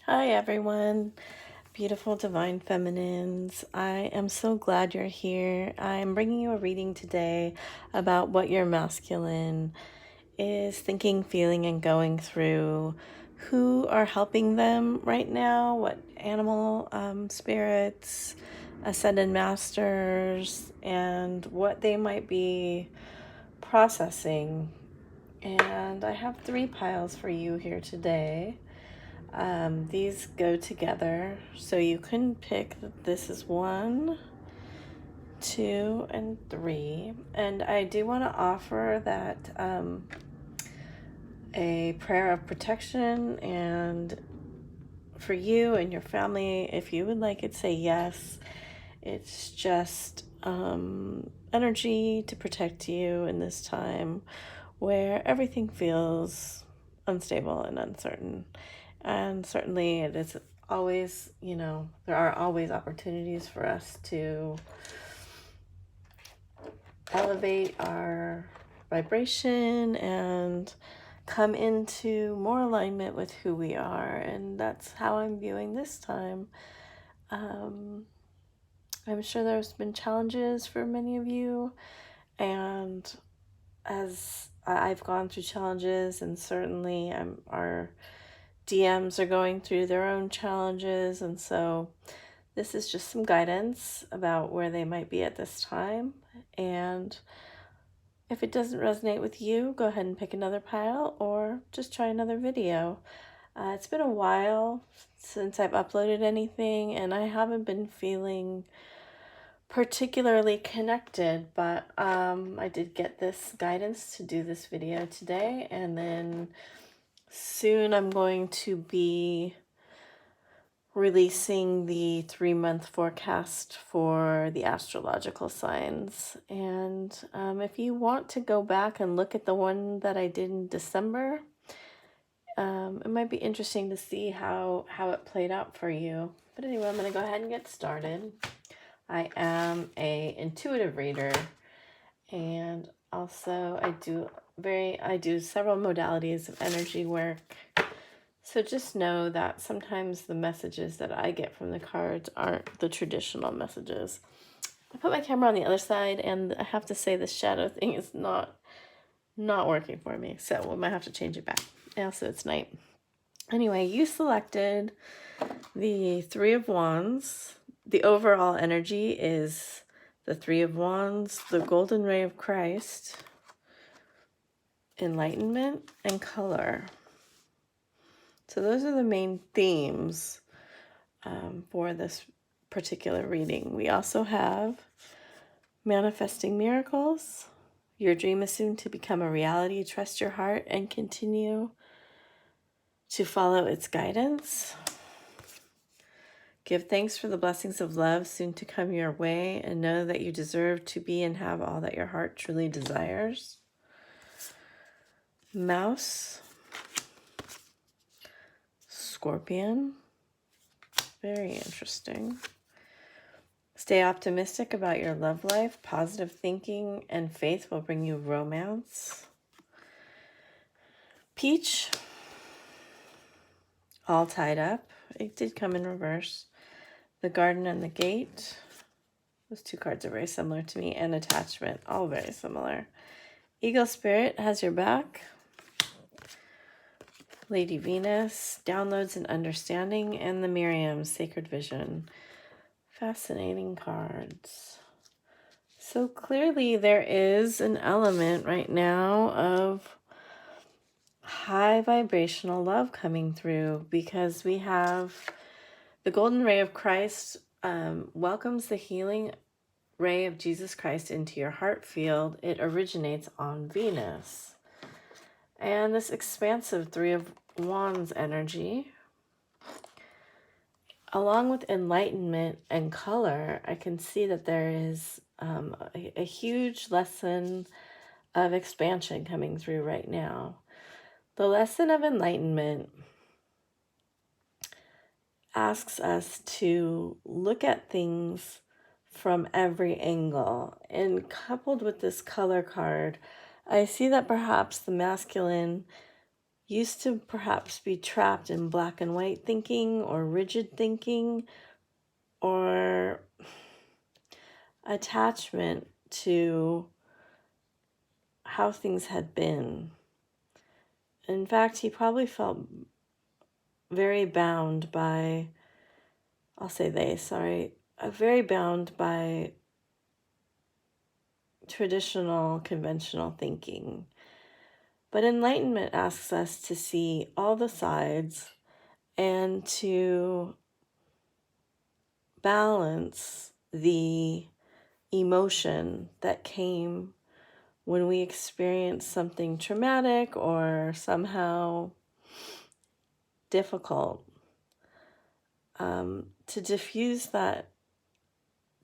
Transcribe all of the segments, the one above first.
Hi, everyone. Beautiful divine feminines. I am so glad you're here. I'm bringing you a reading today about what your masculine is thinking, feeling, and going through, who are helping them right now, what animal spirits, ascended masters, and what they might be processing. And I have 3 piles for you here today. These go together, so you can pick. This is 1, 2, and 3. And I do want to offer that a prayer of protection and for you and your family. If you would like it, say yes. It's just energy to protect you in this time where everything feels unstable and uncertain. And certainly it is always, there are always opportunities for us to elevate our vibration and come into more alignment with who we are. And that's how I'm viewing this time. I'm sure there's been challenges for many of you, and as I've gone through challenges, and certainly our DMs are going through their own challenges, and so this is just some guidance about where they might be at this time. And if it doesn't resonate with you, go ahead and pick another pile or just try another video. It's been a while since I've uploaded anything, and I haven't been feeling particularly connected, but I did get this guidance to do this video today, and then soon I'm going to be releasing the 3-month forecast for the astrological signs. And if you want to go back and look at the one that I did in December, it might be interesting to see how it played out for you. But anyway, I'm going to go ahead and get started. I am a intuitive reader, and also I do several modalities of energy work. So just know that sometimes the messages that I get from the cards aren't the traditional messages. I put my camera on the other side, and I have to say the shadow thing is not working for me, so we might have to change it back. And also it's night. Anyway, you selected the 3 of Wands. The overall energy is the 3 of Wands, the golden ray of Christ, enlightenment, and color. So those are the main themes for this particular reading. We also have manifesting miracles. Your dream is soon to become a reality. Trust your heart and continue to follow its guidance. Give thanks for the blessings of love soon to come your way, and know that you deserve to be and have all that your heart truly desires. Mouse, Scorpion, very interesting. Stay optimistic about your love life. Positive thinking and faith will bring you romance. Peach, all tied up. It did come in reverse. The Garden and the Gate. Those 2 cards are very similar to me. And Attachment, all very similar. Eagle Spirit has your back. Lady Venus, Downloads and Understanding, and the Miriam, Sacred Vision. Fascinating cards. So clearly there is an element right now of high vibrational love coming through, because we have the golden ray of Christ welcomes the healing ray of Jesus Christ into your heart field. It originates on Venus. And this expansive 3 of Wands energy, along with enlightenment and color, I can see that there is a huge lesson of expansion coming through right now. The lesson of enlightenment asks us to look at things from every angle. And coupled with this color card, I see that perhaps the masculine used to perhaps be trapped in black and white thinking or rigid thinking or attachment to how things had been. In fact, he probably felt very bound by, I'll say they, sorry, very bound by traditional, conventional thinking. But enlightenment asks us to see all the sides and to balance the emotion that came when we experience something traumatic or somehow difficult, to diffuse that,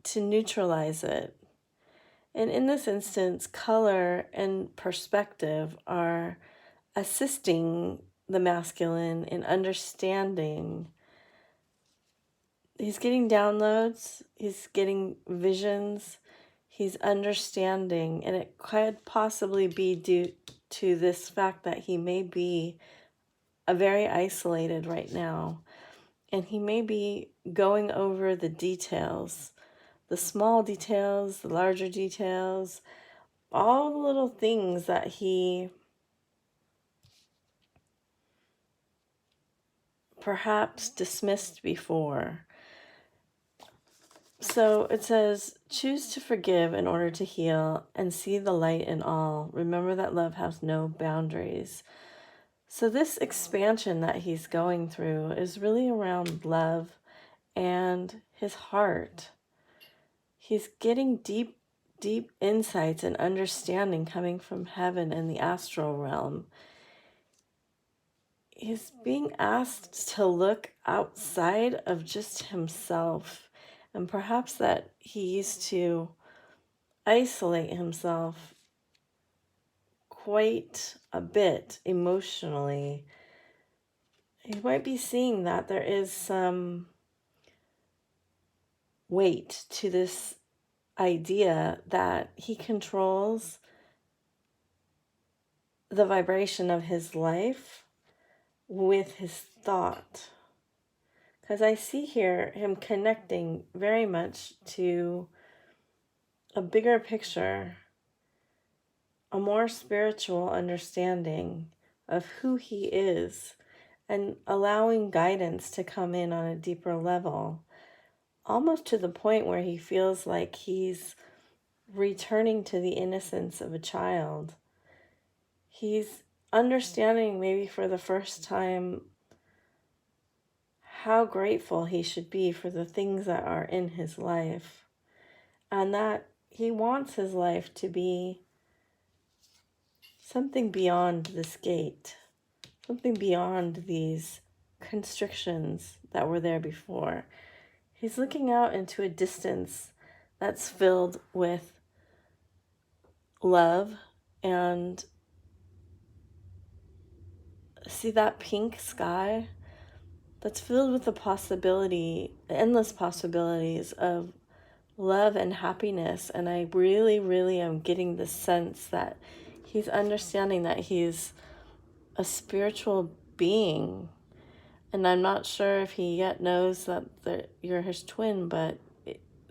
to neutralize it. And in this instance, color and perspective are assisting the masculine in understanding. He's getting downloads, he's getting visions, he's understanding, and it could possibly be due to this fact that he may be very isolated right now, and he may be going over the details, the small details, the larger details, all the little things that he perhaps dismissed before. So it says, choose to forgive in order to heal and see the light in all. Remember that love has no boundaries. So this expansion that he's going through is really around love and his heart. He's getting deep, deep insights and understanding coming from heaven and the astral realm. He's being asked to look outside of just himself. And perhaps that he used to isolate himself quite a bit emotionally. You might be seeing that there is some weight to this idea that he controls the vibration of his life with his thought. Because I see here him connecting very much to a bigger picture, a more spiritual understanding of who he is, and allowing guidance to come in on a deeper level, almost to the point where he feels like he's returning to the innocence of a child. He's understanding maybe for the first time how grateful he should be for the things that are in his life, and that he wants his life to be something beyond this gate, something beyond these constrictions that were there before. He's looking out into a distance that's filled with love, and see that pink sky that's filled with the possibility, endless possibilities of love and happiness. And I really, really am getting the sense that he's understanding that he's a spiritual being. And I'm not sure if he yet knows that you're his twin, but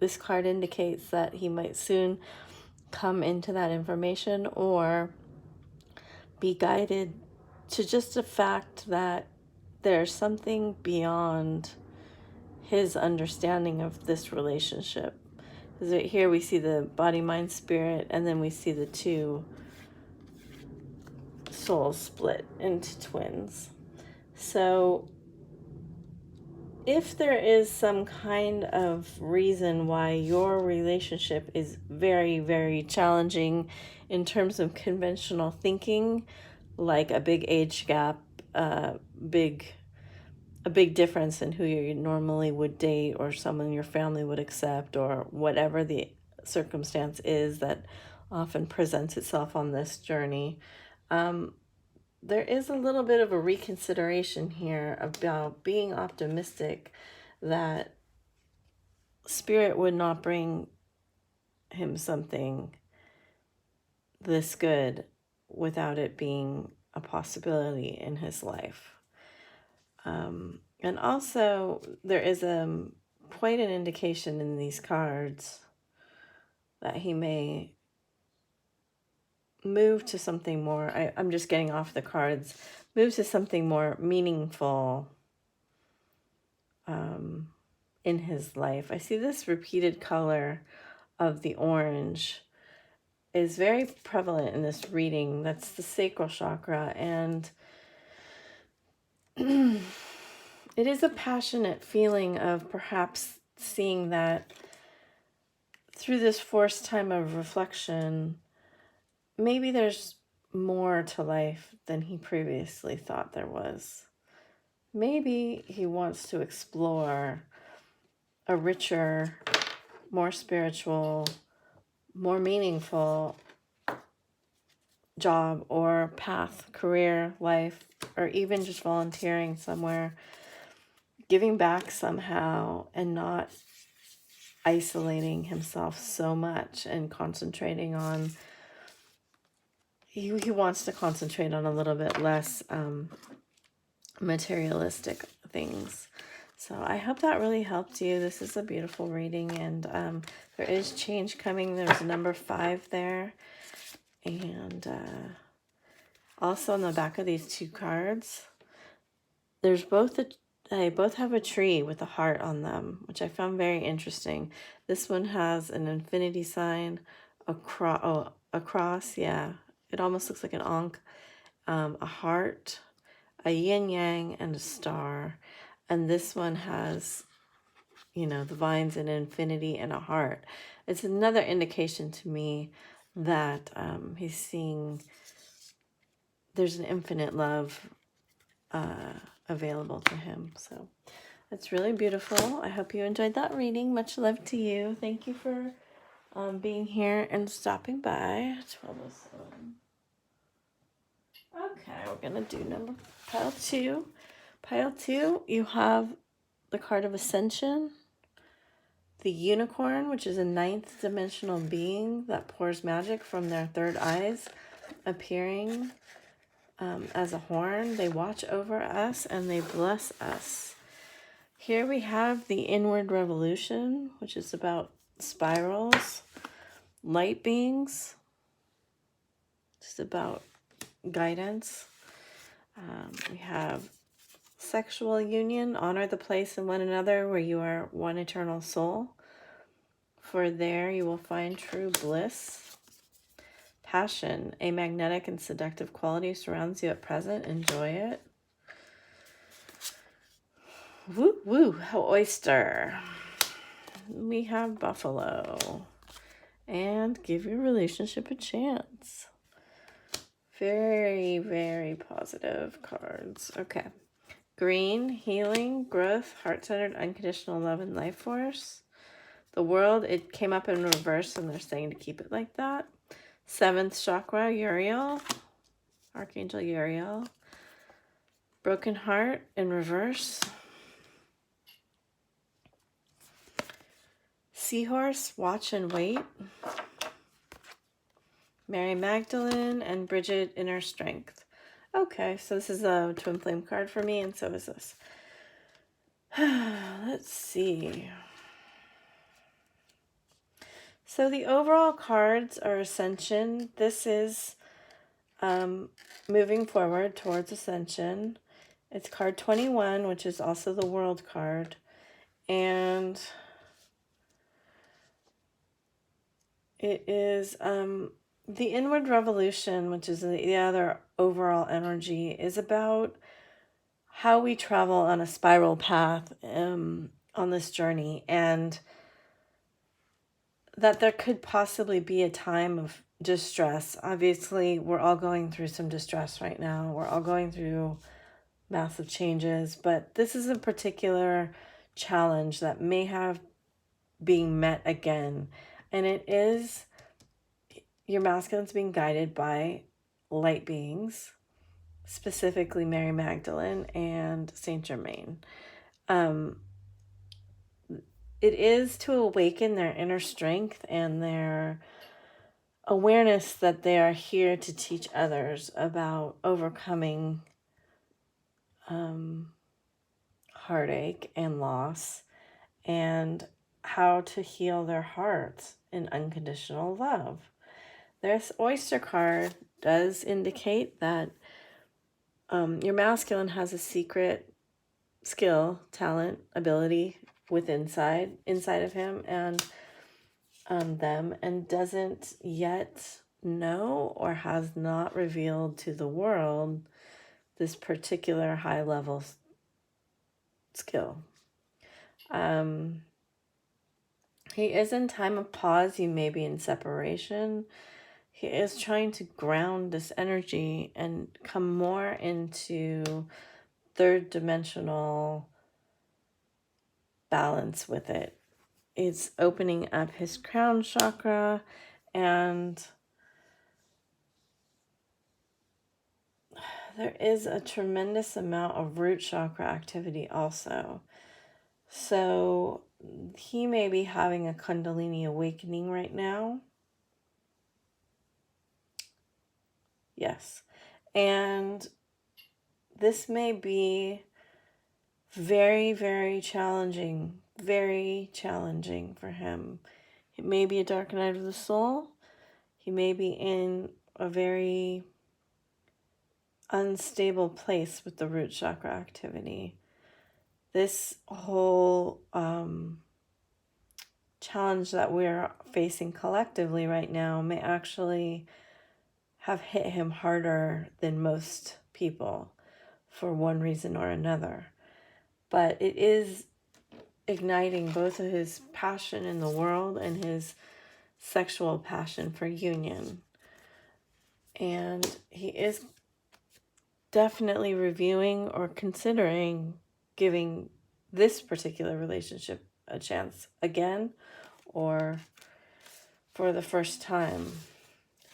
this card indicates that he might soon come into that information or be guided to just the fact that there's something beyond his understanding of this relationship. Because right here we see the body, mind, spirit, and then we see the two souls split into twins. So if there is some kind of reason why your relationship is very, very challenging in terms of conventional thinking, like a big age gap, a big difference in who you normally would date or someone your family would accept, or whatever the circumstance is that often presents itself on this journey, there is a little bit of a reconsideration here about being optimistic that Spirit would not bring him something this good without it being a possibility in his life. And also, there is quite an indication in these cards that he may move to something more. I'm just getting off the cards. Move to something more meaningful in his life. I see this repeated color of the orange is very prevalent in this reading. That's the sacral chakra, and it is a passionate feeling of perhaps seeing that through this forced time of reflection, maybe there's more to life than he previously thought there was. Maybe he wants to explore a richer, more spiritual, more meaningful job or path, career, life, or even just volunteering somewhere, giving back somehow and not isolating himself so much and concentrating on, he wants to concentrate on a little bit less materialistic things. So I hope that really helped you. This is a beautiful reading, and there is change coming. There's a number 5 there. And also on the back of these 2 cards, there's they both have a tree with a heart on them, which I found very interesting. This one has an infinity sign, a cross, yeah. It almost looks like an ankh, a heart, a yin yang, and a star. And this one has, the vines and infinity and a heart. It's another indication to me that he's seeing there's an infinite love available to him. So it's really beautiful. I hope you enjoyed that reading. Much love to you. Thank you for being here and stopping by. 1207. Okay, we're going to do pile 2. Pile 2, you have the card of Ascension, the unicorn, which is a 9th dimensional being that pours magic from their third eyes, appearing as a horn. They watch over us and they bless us. Here we have the inward revolution, which is about spirals, light beings, just about guidance. We have sexual union, honor the place in one another where you are one eternal soul. For there you will find true bliss. Passion, a magnetic and seductive quality surrounds you at present. Enjoy it. Woo woo, oyster. We have buffalo. And give your relationship a chance. Very, very positive cards. Okay. Green, healing, growth, heart-centered, unconditional love, and life force. The world, it came up in reverse, and they're saying to keep it like that. 7th chakra, Uriel, Archangel Uriel. Broken heart in reverse. Seahorse, watch and wait. Mary Magdalene and Bridget, inner strength. Okay, so this is a twin flame card for me, and so is this. Let's see. So the overall cards are Ascension. This is moving forward towards Ascension. It's card 21, which is also the world card. And it is the inward revolution, which is the other overall energy, is about how we travel on a spiral path on this journey, and that there could possibly be a time of distress. Obviously, we're all going through some distress right now. We're all going through massive changes, but this is a particular challenge that may have being met again. And it is your masculine's being guided by light beings, specifically Mary Magdalene and Saint Germain. It is to awaken their inner strength and their awareness that they are here to teach others about overcoming heartache and loss, and how to heal their hearts in unconditional love. This Oyster card does indicate that your masculine has a secret skill, talent, ability inside of him and them, and doesn't yet know or has not revealed to the world this particular high level skill. He is in time of pause. You may be in separation. He is trying to ground this energy and come more into third dimensional balance with it. It's opening up his crown chakra, and there is a tremendous amount of root chakra activity also. So he may be having a Kundalini awakening right now. Yes. And this may be very, very challenging for him. It may be a dark night of the soul. He may be in a very unstable place with the root chakra activity. This whole challenge that we're facing collectively right now may actually have hit him harder than most people for one reason or another. But it is igniting both of his passion in the world and his sexual passion for union. And he is definitely reviewing or considering giving this particular relationship a chance again, or for the first time.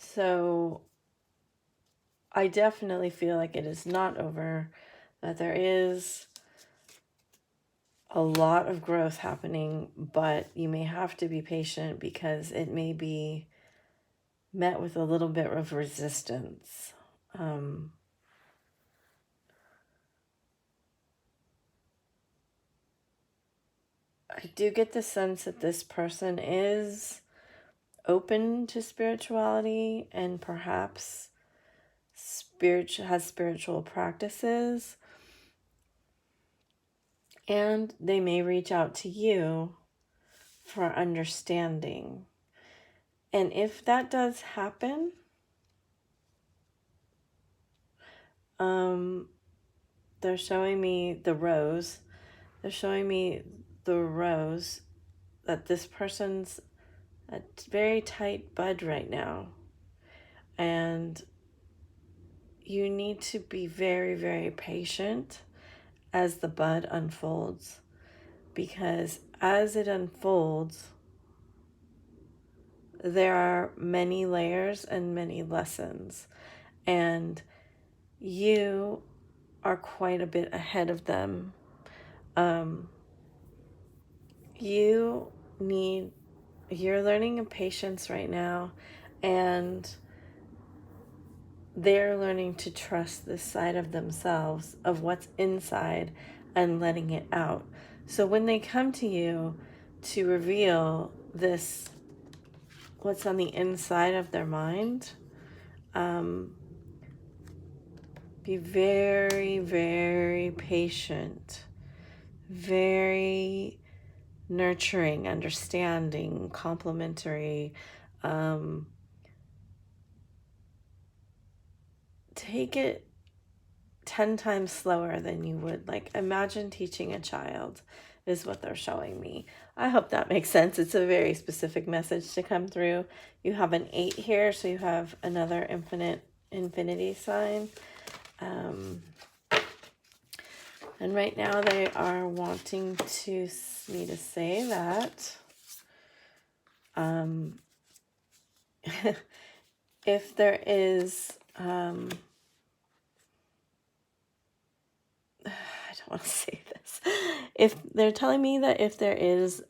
So I definitely feel like it is not over, that there is a lot of growth happening, but you may have to be patient because it may be met with a little bit of resistance. I do get the sense that this person is open to spirituality and perhaps has spiritual practices, and they may reach out to you for understanding. And if that does happen, they're showing me the rose. They're showing me the rose that this person's a very tight bud right now. And you need to be very, very patient as the bud unfolds, because as it unfolds, there are many layers and many lessons, and you are quite a bit ahead of them. You're learning patience right now, and they're learning to trust this side of themselves, of what's inside, and letting it out. So when they come to you to reveal this, what's on the inside of their mind, be very, very patient, very nurturing, understanding, complimentary. Take it 10 times slower than you would. Like, imagine teaching a child is what they're showing me. I hope that makes sense. It's a very specific message to come through. You have an 8 here, so you have another infinity sign. And right now they are wanting me to say that if there is, I don't want to say this. If they're telling me that if there is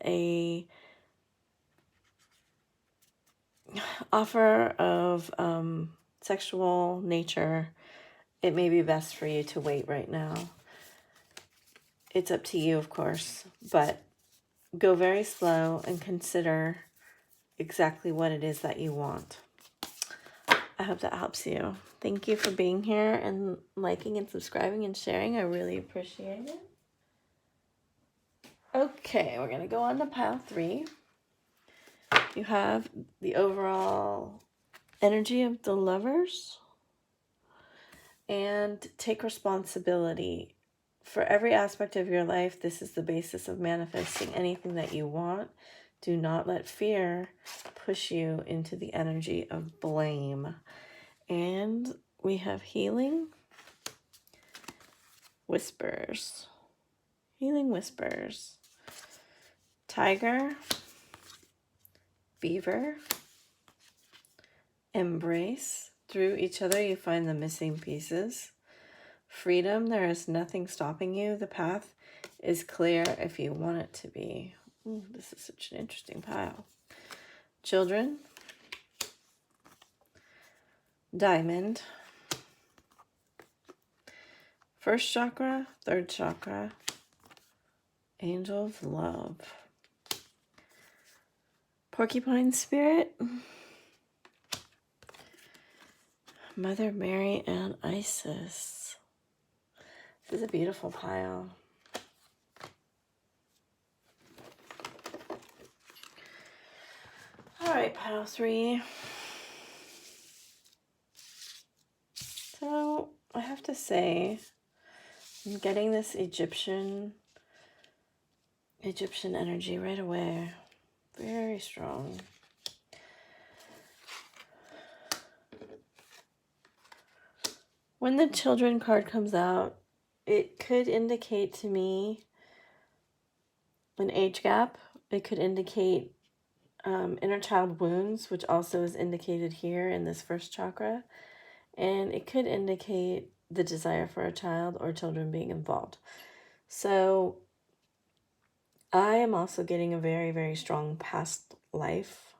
offer of sexual nature, it may be best for you to wait right now. It's up to you, of course, but go very slow and consider exactly what it is that you want. I hope that helps you. Thank you for being here and liking and subscribing and sharing. I really appreciate it. Okay, we're going to go on to pile 3. You have the overall energy of the Lovers. And take responsibility. For every aspect of your life, this is the basis of manifesting anything that you want. Do not let fear push you into the energy of blame. And we have healing whispers. Healing whispers. Tiger. Beaver. Embrace. Through each other, you find the missing pieces. Freedom. There is nothing stopping you. The path is clear if you want it to be. Ooh, this is such an interesting pile. Children. Diamond. First chakra, third chakra. Angel of love. Porcupine spirit. Mother Mary and Isis. This is a beautiful pile. All right, pile 3. So I have to say, I'm getting this Egyptian energy right away. Very strong. When the children card comes out, it could indicate to me an age gap. It could indicate inner child wounds, which also is indicated here in this first chakra. And it could indicate the desire for a child or children being involved. So I am also getting a very, very strong past life.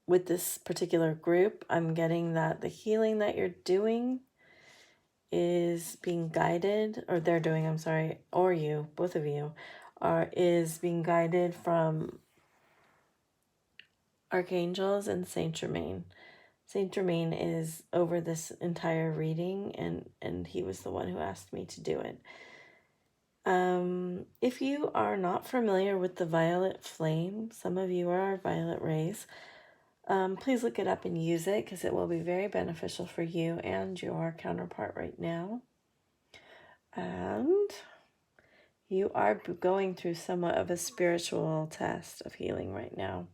With this particular group, I'm getting that the healing that you're doing is being guided, or they're doing, I'm sorry, or you, both of you, is being guided from archangels and Saint Germain. Saint Germain is over this entire reading, and he was the one who asked me to do it. If you are not familiar with the violet flame, some of you are violet rays, please look it up and use it, because it will be very beneficial for you and your counterpart right now. And you are going through somewhat of a spiritual test of healing right now.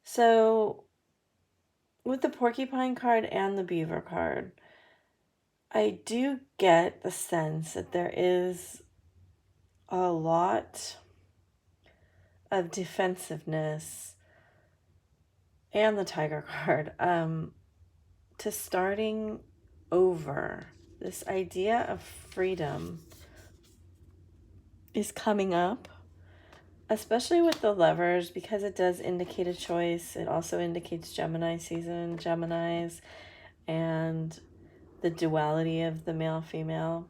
So with the porcupine card and the beaver card, I do get the sense that there is a lot of defensiveness, and the tiger card, to starting over. This idea of freedom is coming up, especially with the Lovers, because it does indicate a choice. It also indicates Gemini season, Geminis, and the duality of the male-female.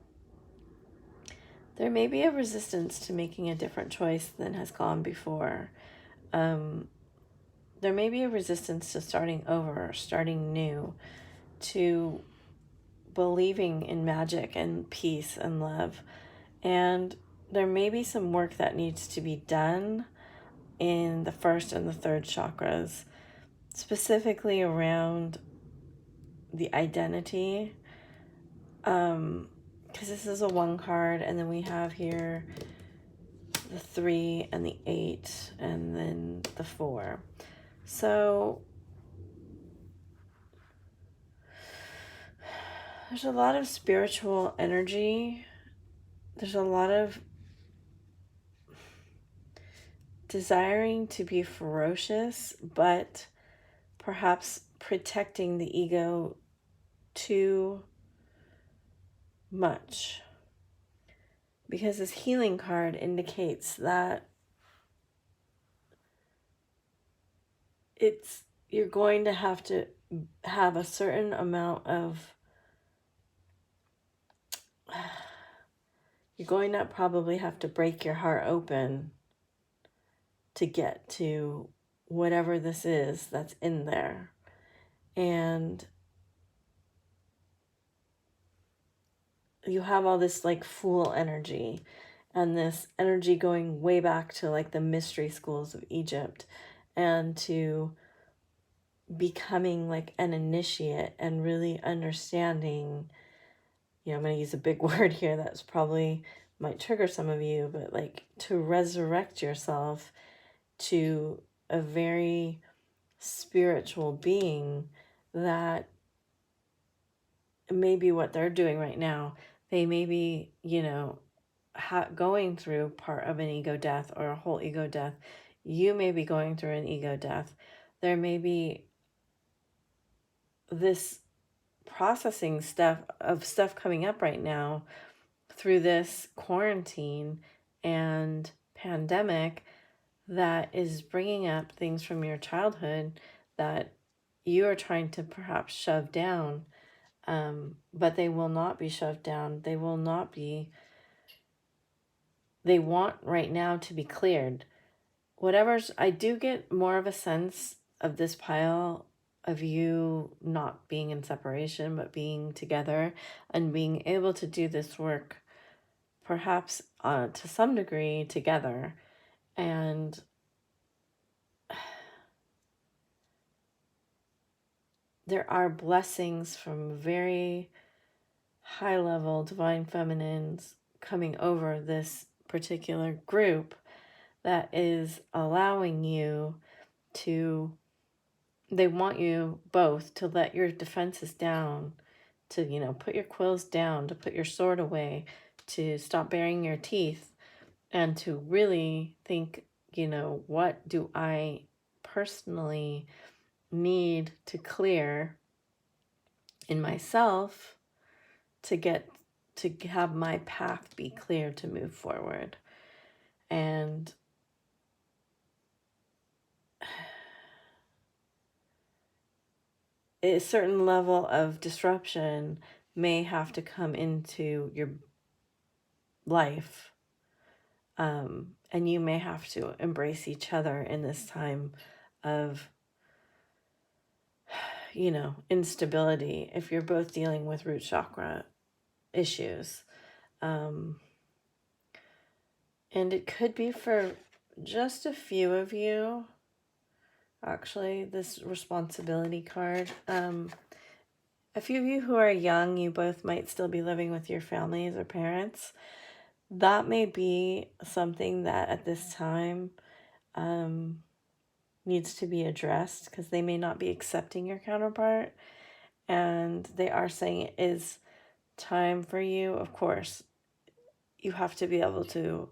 There may be a resistance to making a different choice than has gone before. There may be a resistance to starting over, starting new, to believing in magic and peace and love. And there may be some work that needs to be done in the first and the third chakras, specifically around the identity. Because this is a 1 card, and then we have here the 3 and the 8, and then the 4. So there's a lot of spiritual energy. There's a lot of desiring to be ferocious, but perhaps protecting the ego too much. Because this healing card indicates that you're going to have a certain amount of, you're going to probably have to break your heart open to get to whatever this is that's in there. And you have all this like fool energy, and this energy going way back to like the mystery schools of Egypt, and to becoming like an initiate and really understanding, I'm going to use a big word here that's probably might trigger some of you, but like to resurrect yourself to a very spiritual being that may be what they're doing right now. They may be, going through part of an ego death or a whole ego death. You may be going through an ego death. There may be this processing stuff coming up right now through this quarantine and pandemic that is bringing up things from your childhood that you are trying to perhaps shove down, but they will not be shoved down. They want right now to be cleared. I do get more of a sense of this pile of you not being in separation, but being together and being able to do this work, perhaps to some degree together. And there are blessings from very high level divine feminines coming over this particular group that is allowing you to, they want you both to let your defenses down, to, put your quills down, to put your sword away, to stop baring your teeth, and to really think, what do I personally need to clear in myself to have my path be clear to move forward. And a certain level of disruption may have to come into your life, and you may have to embrace each other in this time of instability if you're both dealing with root chakra issues. And it could be for just a few of you, actually, this responsibility card. A few of you who are young, you both might still be living with your families or parents. That may be something that at this time needs to be addressed, because they may not be accepting your counterpart, and they are saying it is time for you. Of course, you have to be able to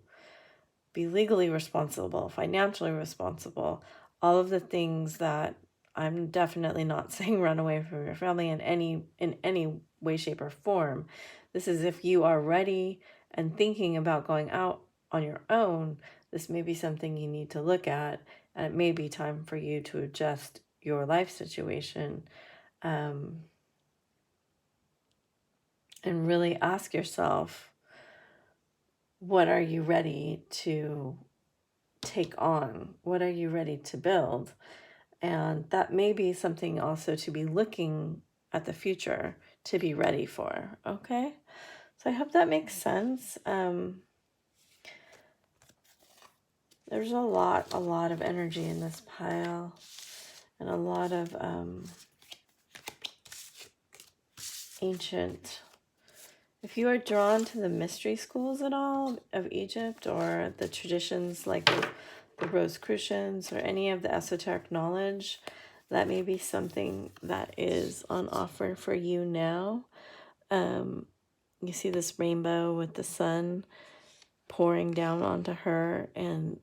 be legally responsible, financially responsible, all of the things that I'm definitely not saying run away from your family in any way, shape, or form. This is if you are ready and thinking about going out on your own, this may be something you need to look at, and it may be time for you to adjust your life situation, and really ask yourself, what are you ready to take on? What are you ready to build? And that may be something also to be looking at the future to be ready for. Okay? So I hope that makes sense. There's a lot of energy in this pile, and a lot of ancient. If you are drawn to the mystery schools at all of Egypt, or the traditions like the Rosicrucians, or any of the esoteric knowledge, that may be something that is on offer for you now. You see this rainbow with the sun pouring down onto her and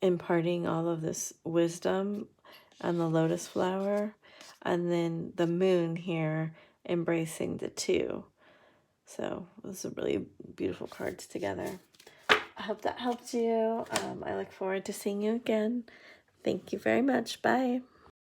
imparting all of this wisdom, and the lotus flower, and then the moon here embracing the two. So those are really beautiful cards together. I hope that helped you. I look forward to seeing you again. Thank you very much. Bye.